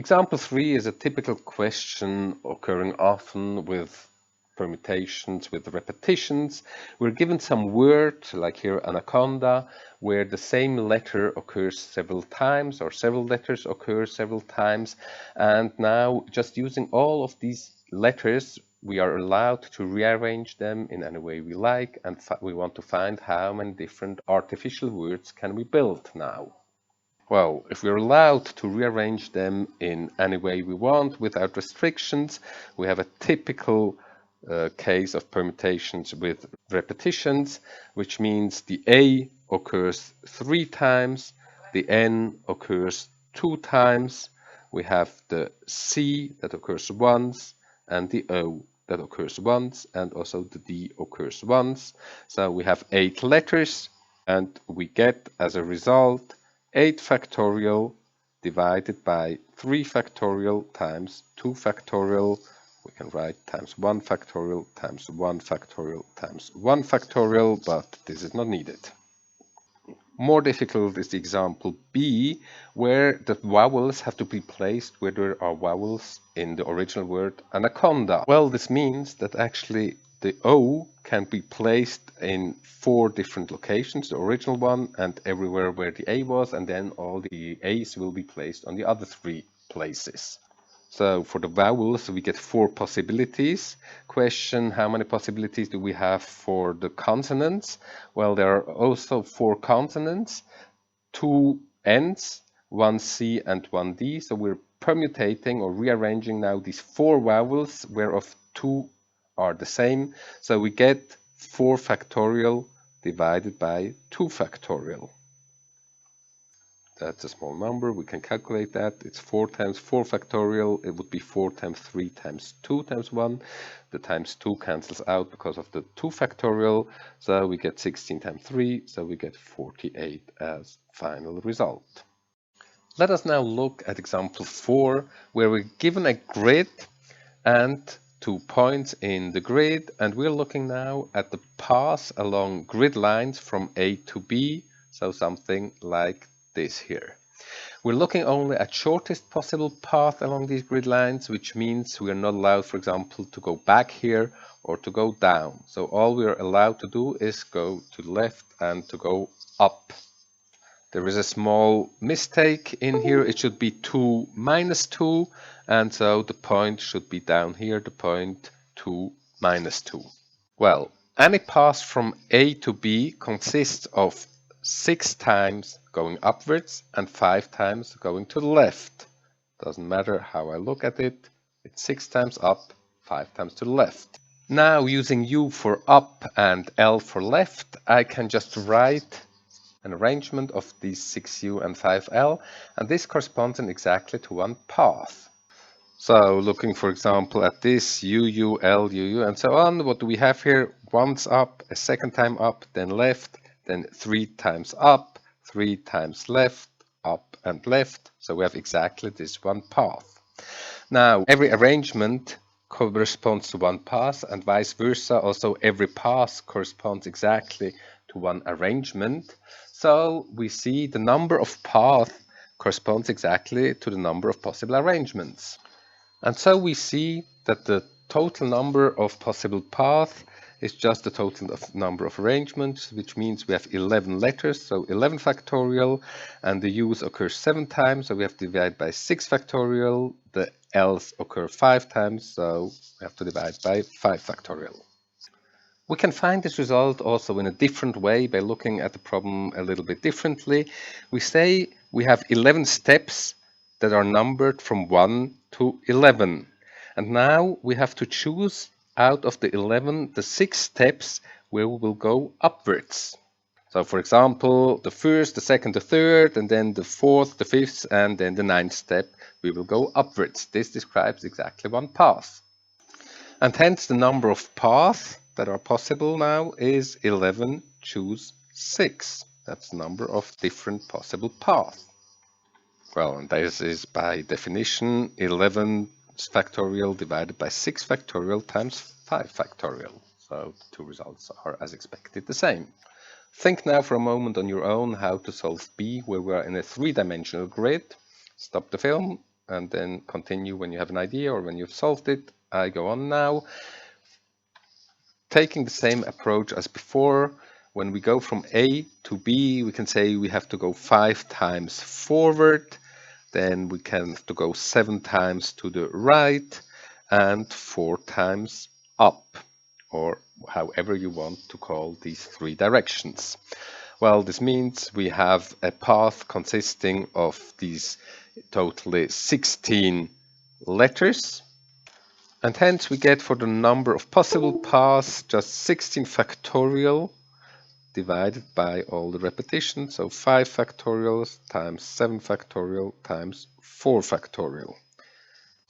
Example 3 is a typical question occurring often with permutations with repetitions. We're given some word, like here anaconda, where the same letter occurs several times or several letters occur several times. And now just using all of these letters, we are allowed to rearrange them in any way we like, and we want to find how many different artificial words can we build now. Well, if we're allowed to rearrange them in any way we want without restrictions, we have a typical case of permutations with repetitions, which means the A occurs 3 times, the N occurs 2 times, we have the C that occurs once, and the O that occurs once, and also the D occurs once. So we have 8 letters, and we get as a result 8 factorial divided by 3 factorial times 2 factorial. We can write times 1 factorial times 1 factorial times 1 factorial, but this is not needed. More difficult is the example B, where the vowels have to be placed where there are vowels in the original word anaconda. Well, this means that actually the O can be placed in 4 different locations, the original one and everywhere where the A was, and then all the A's will be placed on the other 3 places. So for the vowels, we get 4 possibilities. Question, how many possibilities do we have for the consonants? Well, there are also 4 consonants, 2 N's, 1 C and 1 D. So we're permutating or rearranging now these 4 vowels, whereof 2 are the same. So we get 4 factorial divided by 2 factorial. That's a small number, we can calculate that. It's 4 times 4 factorial, it would be 4 times 3 times 2 times 1. The times 2 cancels out because of the 2 factorial, so we get 16 times 3, so we get 48 as final result. Let us now look at example 4, where we're given a grid and 2 points in the grid, and we're looking now at the path along grid lines from A to B, so something like this here. We're looking only at shortest possible path along these grid lines, which means we are not allowed, for example, to go back here or to go down. So all we are allowed to do is go to the left and to go up. There is a small mistake in here. It should be 2 minus 2, and so the point should be down here, the point 2 minus 2. Well, any path from A to B consists of 6 times going upwards and 5 times going to the left. Doesn't matter how I look at it, it's 6 times up, 5 times to the left. Now, using U for up and L for left, I can just write an arrangement of these 6U and 5L, and this corresponds exactly to one path. So looking, for example, at this UU, LUU, and so on, what do we have here? Once up, a second time up, then left, then 3 times up, 3 times left, up and left. So we have exactly this one path. Now, every arrangement corresponds to one path, and vice versa. Also, every path corresponds exactly to one arrangement. So we see the number of paths corresponds exactly to the number of possible arrangements. And so we see that the total number of possible paths is just the total of number of arrangements, which means we have 11 letters, so 11 factorial, and the U's occur 7 times, so we have to divide by 6 factorial. The L's occur 5 times, so we have to divide by 5 factorial. We can find this result also in a different way by looking at the problem a little bit differently. We say we have 11 steps that are numbered from 1 to 11. And now we have to choose out of the 11 the 6 steps where we will go upwards. So for example, the first, the second, the third, and then the fourth, the fifth, and then the 9th step, we will go upwards. This describes exactly one path. And hence the number of paths that are possible now is 11 choose 6. That's the number of different possible paths. Well, and this is by definition 11 factorial divided by 6 factorial times 5 factorial. So the 2 results are as expected the same. Think now for a moment on your own how to solve B, where we are in a 3-dimensional grid. Stop the film and then continue when you have an idea or when you've solved it. I go on now. Taking the same approach as before, when we go from A to B, we can say we have to go 5 times forward, then we can have to go 7 times to the right, and 4 times up, or however you want to call these 3 directions. Well, this means we have a path consisting of these totally 16 letters. And hence we get for the number of possible paths just 16 factorial divided by all the repetitions. So 5 factorial times 7 factorial times 4 factorial.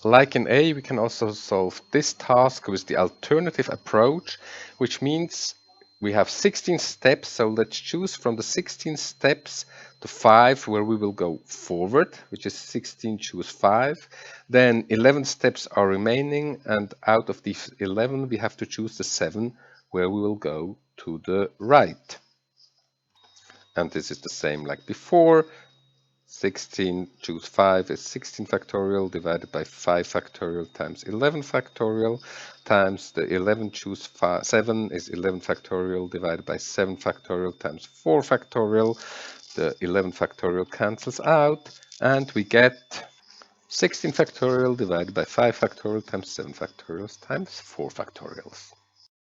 Like in A, we can also solve this task with the alternative approach, which means we have 16 steps. So let's choose from the 16 steps the 5 where we will go forward, which is 16, choose 5. Then 11 steps are remaining, and out of these 11 we have to choose the 7 where we will go to the right. And this is the same like before. 16 choose 5 is 16 factorial divided by 5 factorial times 11 factorial times the 11 choose 7 is 11 factorial divided by 7 factorial times 4 factorial. The 11 factorial cancels out, and we get 16 factorial divided by 5 factorial times 7 factorials times 4 factorials.